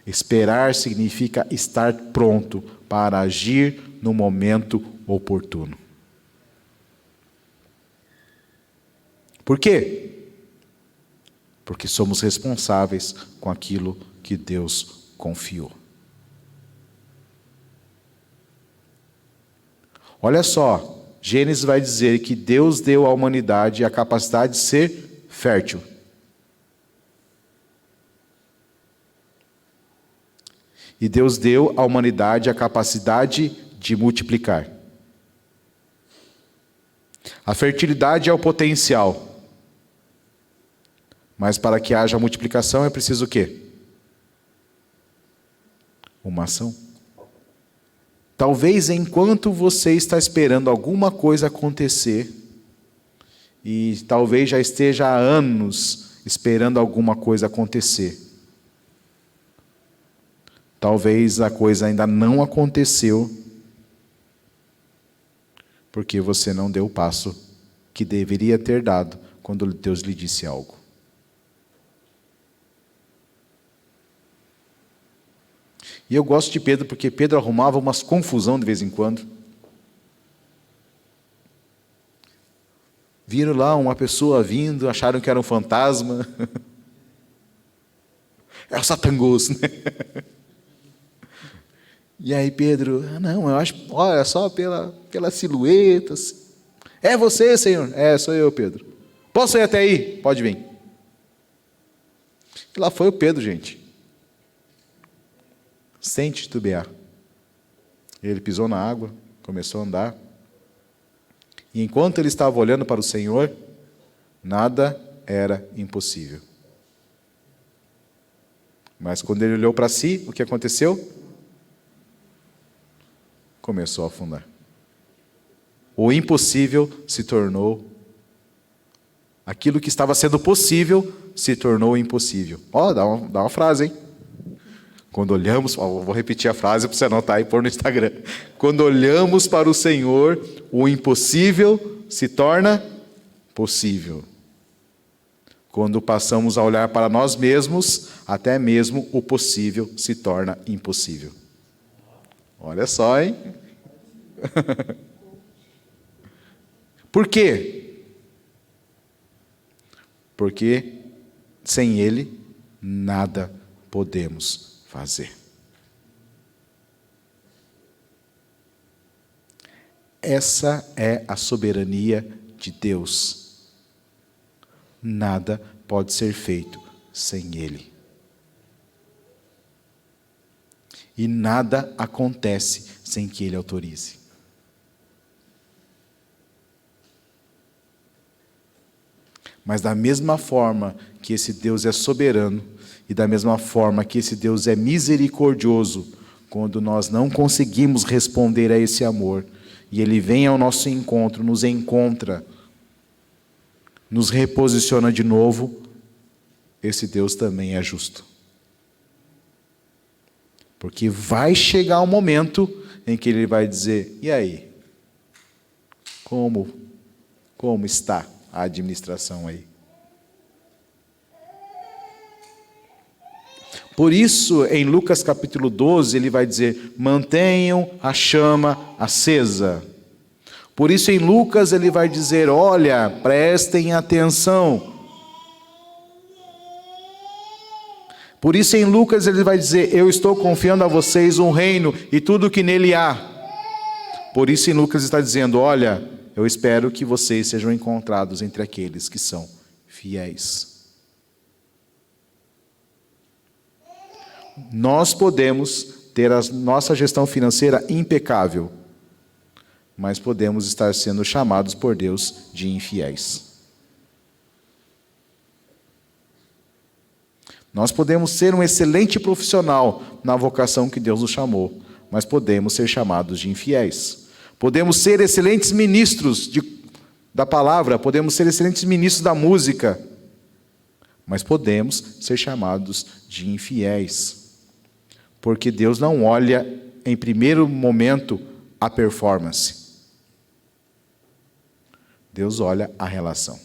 S1: Esperar significa estar pronto para agir no momento oportuno. Por quê? Porque somos responsáveis com aquilo que Deus confiou. Olha só, Gênesis vai dizer que Deus deu à humanidade a capacidade de ser fértil. E Deus deu à humanidade a capacidade de multiplicar. A fertilidade é o potencial. Mas para que haja multiplicação é preciso o quê? Uma ação. Talvez enquanto você está esperando alguma coisa acontecer, e talvez já esteja há anos esperando alguma coisa acontecer, talvez a coisa ainda não aconteceu, porque você não deu o passo que deveria ter dado quando Deus lhe disse algo. E eu gosto de Pedro porque Pedro arrumava umas confusão de vez em quando. Viram lá uma pessoa vindo, acharam que era um fantasma. É o Satangoso, né? E aí Pedro, não, eu acho, olha só pela silhueta. Assim. É você, Senhor? É, sou eu, Pedro. Posso ir até aí? Pode vir. E lá foi o Pedro, gente. Sem titubear. Ele pisou na água, começou a andar. E enquanto ele estava olhando para o Senhor, nada era impossível. Mas quando ele olhou para si, o que aconteceu? Começou a afundar. O impossível se tornou... Aquilo que estava sendo possível se tornou impossível. Ó, dá uma frase, hein? Quando olhamos, vou repetir a frase para você anotar e pôr no Instagram. Quando olhamos para o Senhor, o impossível se torna possível. Quando passamos a olhar para nós mesmos, até mesmo o possível se torna impossível. Olha só, hein? Por quê? Porque sem Ele, nada podemos fazer. Essa é a soberania de Deus. Nada pode ser feito sem Ele. E nada acontece sem que Ele autorize. Mas da mesma forma que esse Deus é soberano, e da mesma forma que esse Deus é misericordioso, quando nós não conseguimos responder a esse amor, e Ele vem ao nosso encontro, nos encontra, nos reposiciona de novo, esse Deus também é justo. Porque vai chegar um momento em que Ele vai dizer, e aí? Como está a administração aí? Por isso, em Lucas capítulo 12, ele vai dizer, mantenham a chama acesa. Por isso, em Lucas, ele vai dizer, olha, prestem atenção. Por isso, em Lucas, ele vai dizer, eu estou confiando a vocês um reino e tudo que nele há. Por isso, em Lucas, está dizendo, olha, eu espero que vocês sejam encontrados entre aqueles que são fiéis. Nós podemos ter a nossa gestão financeira impecável, mas podemos estar sendo chamados por Deus de infiéis. Nós podemos ser um excelente profissional na vocação que Deus nos chamou, mas podemos ser chamados de infiéis. Podemos ser excelentes ministros da palavra, podemos ser excelentes ministros da música, mas podemos ser chamados de infiéis. Porque Deus não olha, em primeiro momento, a performance. Deus olha a relação.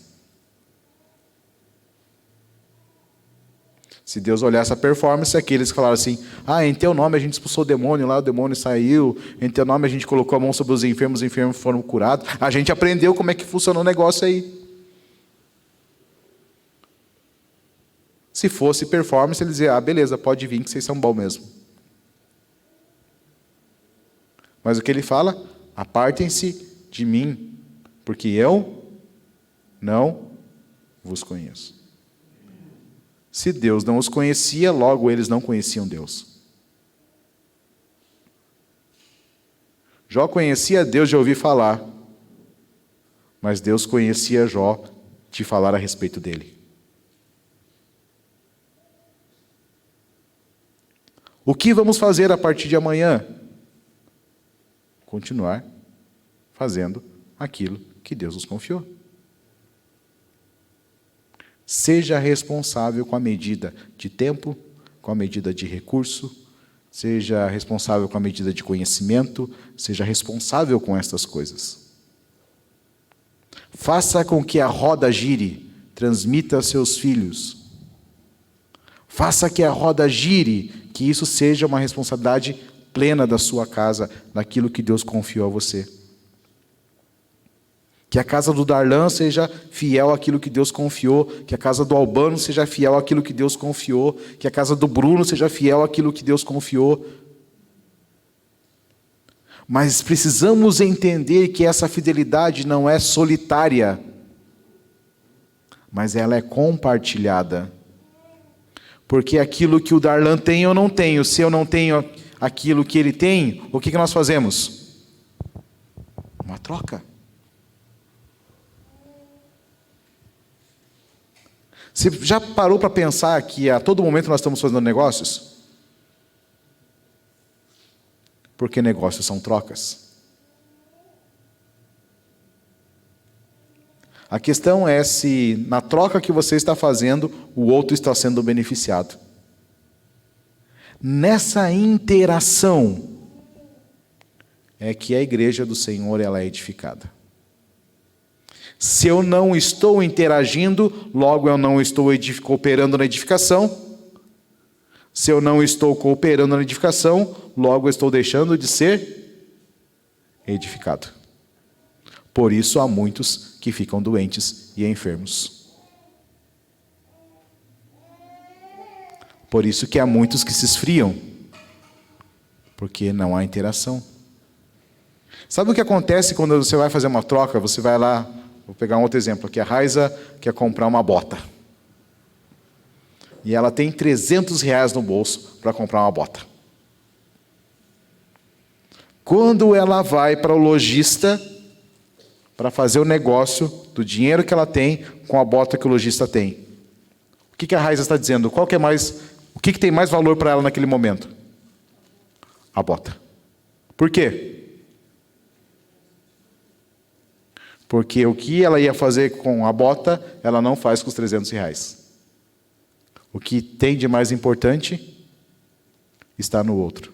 S1: Se Deus olhasse a performance, aqueles que falaram assim, em teu nome a gente expulsou o demônio lá, o demônio saiu, em teu nome a gente colocou a mão sobre os enfermos foram curados, a gente aprendeu como é que funciona o negócio aí. Se fosse performance, ele dizia, beleza, pode vir que vocês são bons mesmo. Mas o que ele fala? Apartem-se de mim, porque eu não vos conheço. Se Deus não os conhecia, logo eles não conheciam Deus. Jó conhecia Deus de ouvir falar, mas Deus conhecia Jó de falar a respeito dele. O que vamos fazer a partir de amanhã? Continuar fazendo aquilo que Deus nos confiou. Seja responsável com a medida de tempo, com a medida de recurso, seja responsável com a medida de conhecimento, seja responsável com estas coisas. Faça com que a roda gire, transmita a seus filhos. Faça que a roda gire, que isso seja uma responsabilidade plena da sua casa, daquilo que Deus confiou a você. Que a casa do Darlan seja fiel àquilo que Deus confiou, que a casa do Albano seja fiel àquilo que Deus confiou, que a casa do Bruno seja fiel àquilo que Deus confiou. Mas precisamos entender que essa fidelidade não é solitária, mas ela é compartilhada. Porque aquilo que o Darlan tem, eu não tenho. Se eu não tenho aquilo que ele tem, o que nós fazemos? Uma troca. Você já parou para pensar que a todo momento nós estamos fazendo negócios? Porque negócios são trocas. A questão é se na troca que você está fazendo, o outro está sendo beneficiado. Nessa interação é que a igreja do Senhor ela é edificada. Se eu não estou interagindo, logo eu não estou cooperando na edificação. Se eu não estou cooperando na edificação, logo eu estou deixando de ser edificado. Por isso há muitos que ficam doentes e enfermos. Por isso que há muitos que se esfriam, porque não há interação. Sabe o que acontece quando você vai fazer uma troca? Você vai lá, vou pegar um outro exemplo aqui, a Raiza quer comprar uma bota. E ela tem R$300 no bolso para comprar uma bota. Quando ela vai para o lojista para fazer o negócio do dinheiro que ela tem com a bota que o lojista tem, o que a Raiza está dizendo? O que tem mais valor para ela naquele momento? A bota. Por quê? Porque o que ela ia fazer com a bota, ela não faz com os R$300. O que tem de mais importante está no outro.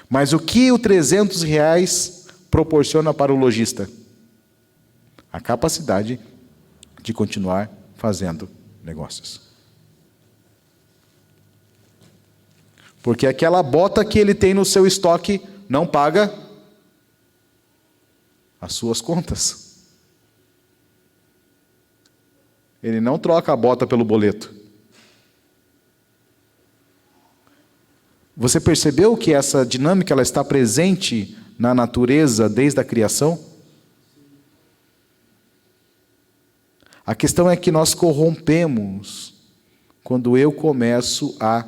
S1: Mas o que o R$300 proporciona para o lojista? A capacidade de continuar fazendo negócios. Porque aquela bota que ele tem no seu estoque não paga as suas contas. Ele não troca a bota pelo boleto. Você percebeu que essa dinâmica ela está presente na natureza desde a criação? A questão é que nós corrompemos quando eu começo a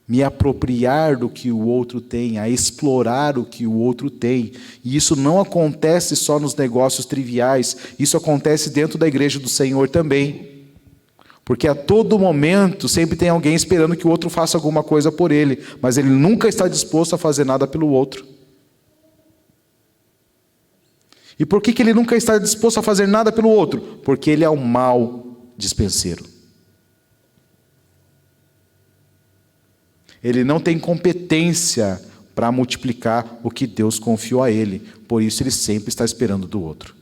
S1: me apropriar do que o outro tem, a explorar o que o outro tem. E isso não acontece só nos negócios triviais, isso acontece dentro da igreja do Senhor também. Porque a todo momento sempre tem alguém esperando que o outro faça alguma coisa por ele, mas ele nunca está disposto a fazer nada pelo outro. E por que ele nunca está disposto a fazer nada pelo outro? Porque ele é um mau dispenseiro. Ele não tem competência para multiplicar o que Deus confiou a ele. Por isso ele sempre está esperando do outro.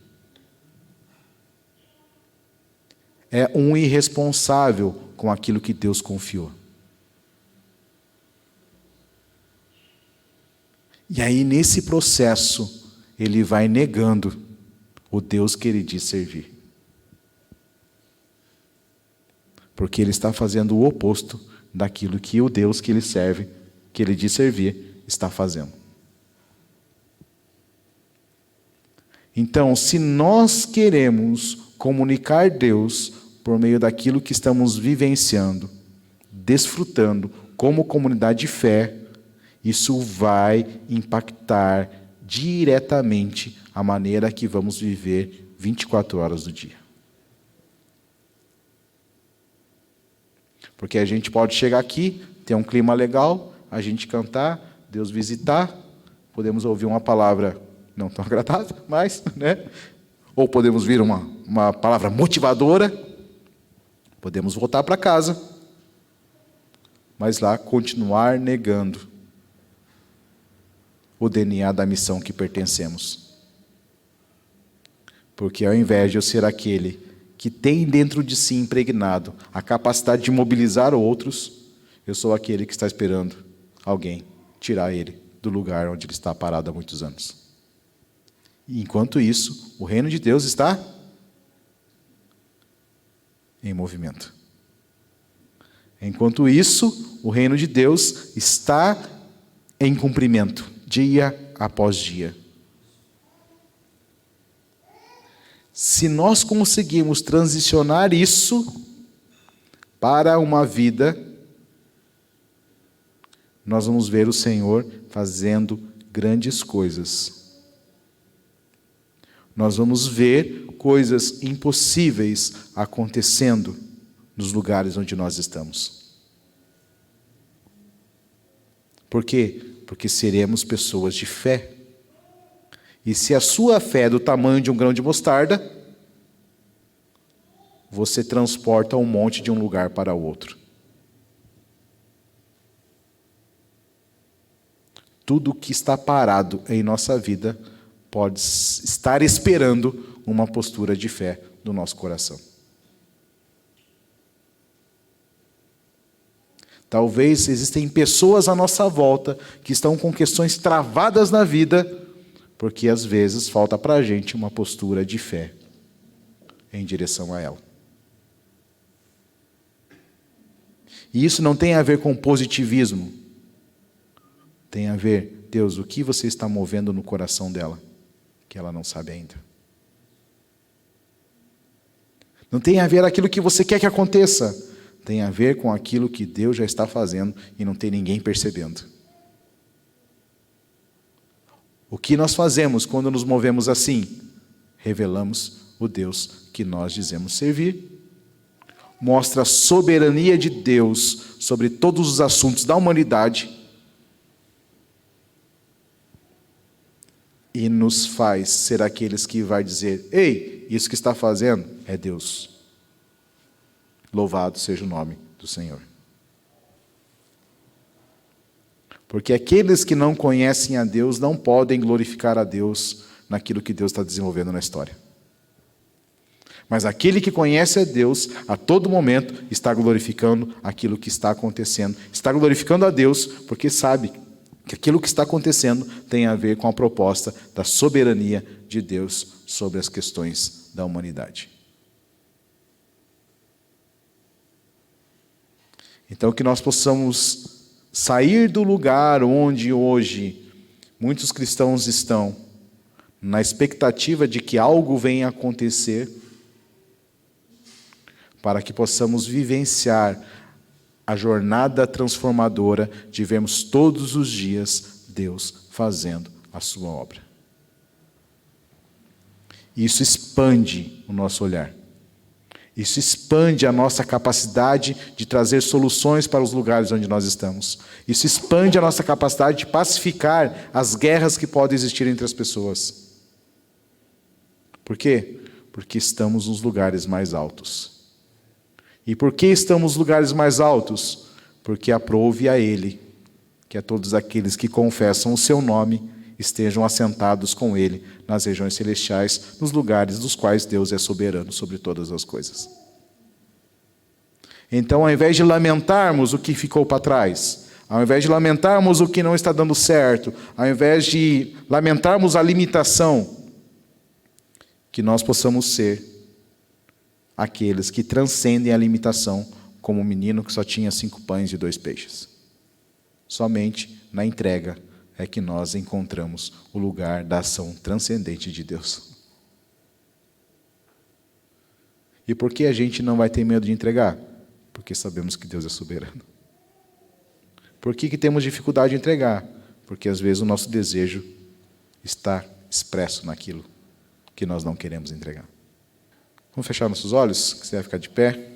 S1: É um irresponsável com aquilo que Deus confiou. E aí nesse processo, ele vai negando o Deus que ele diz servir. Porque ele está fazendo o oposto daquilo que o Deus que ele serve, que ele diz servir, está fazendo. Então, se nós queremos comunicar Deus por meio daquilo que estamos vivenciando, desfrutando como comunidade de fé, isso vai impactar diretamente a maneira que vamos viver 24 horas do dia. Porque a gente pode chegar aqui, ter um clima legal, a gente cantar, Deus visitar, podemos ouvir uma palavra não tão agradável, mas, né? Ou podemos ouvir uma palavra motivadora, podemos voltar para casa, mas lá continuar negando o DNA da missão que pertencemos. Porque ao invés de eu ser aquele que tem dentro de si impregnado a capacidade de mobilizar outros, eu sou aquele que está esperando alguém tirar ele do lugar onde ele está parado há muitos anos. E enquanto isso, o reino de Deus está em movimento. Enquanto isso, o reino de Deus está em cumprimento, dia após dia. Se nós conseguirmos transicionar isso para uma vida, nós vamos ver o Senhor fazendo grandes coisas. Nós vamos ver coisas impossíveis acontecendo nos lugares onde nós estamos. Por quê? Porque seremos pessoas de fé. E se a sua fé é do tamanho de um grão de mostarda, você transporta um monte de um lugar para o outro. Tudo que está parado em nossa vida pode estar esperando uma postura de fé do nosso coração. Talvez existem pessoas à nossa volta que estão com questões travadas na vida, porque às vezes falta para a gente uma postura de fé em direção a ela. E isso não tem a ver com positivismo. Tem a ver, Deus, o que você está movendo no coração dela, que ela não sabe ainda. Não tem a ver aquilo que você quer que aconteça. Tem a ver com aquilo que Deus já está fazendo e não tem ninguém percebendo. O que nós fazemos quando nos movemos assim? Revelamos o Deus que nós dizemos servir. Mostra a soberania de Deus sobre todos os assuntos da humanidade. E nos faz ser aqueles que vai dizer, ei, isso que está fazendo é Deus. Louvado seja o nome do Senhor. Porque aqueles que não conhecem a Deus não podem glorificar a Deus naquilo que Deus está desenvolvendo na história. Mas aquele que conhece a Deus, a todo momento, está glorificando aquilo que está acontecendo. Está glorificando a Deus porque sabe que aquilo que está acontecendo tem a ver com a proposta da soberania de Deus sobre as questões da humanidade. Então, que nós possamos sair do lugar onde hoje muitos cristãos estão, na expectativa de que algo venha acontecer, para que possamos vivenciar a jornada transformadora de vermos todos os dias Deus fazendo a sua obra. Isso expande o nosso olhar. Isso expande a nossa capacidade de trazer soluções para os lugares onde nós estamos. Isso expande a nossa capacidade de pacificar as guerras que podem existir entre as pessoas. Por quê? Porque estamos nos lugares mais altos. E por que estamos nos lugares mais altos? Porque aprove a Ele que a todos aqueles que confessam o seu nome estejam assentados com Ele nas regiões celestiais, nos lugares dos quais Deus é soberano sobre todas as coisas. Então, ao invés de lamentarmos o que ficou para trás, ao invés de lamentarmos o que não está dando certo, ao invés de lamentarmos a limitação, que nós possamos ser aqueles que transcendem a limitação, como o menino que só tinha 5 pães e 2 peixes. Somente na entrega é que nós encontramos o lugar da ação transcendente de Deus. E por que a gente não vai ter medo de entregar? Porque sabemos que Deus é soberano. Por que temos dificuldade de entregar? Porque às vezes o nosso desejo está expresso naquilo que nós não queremos entregar. Vamos fechar nossos olhos? Você vai ficar de pé.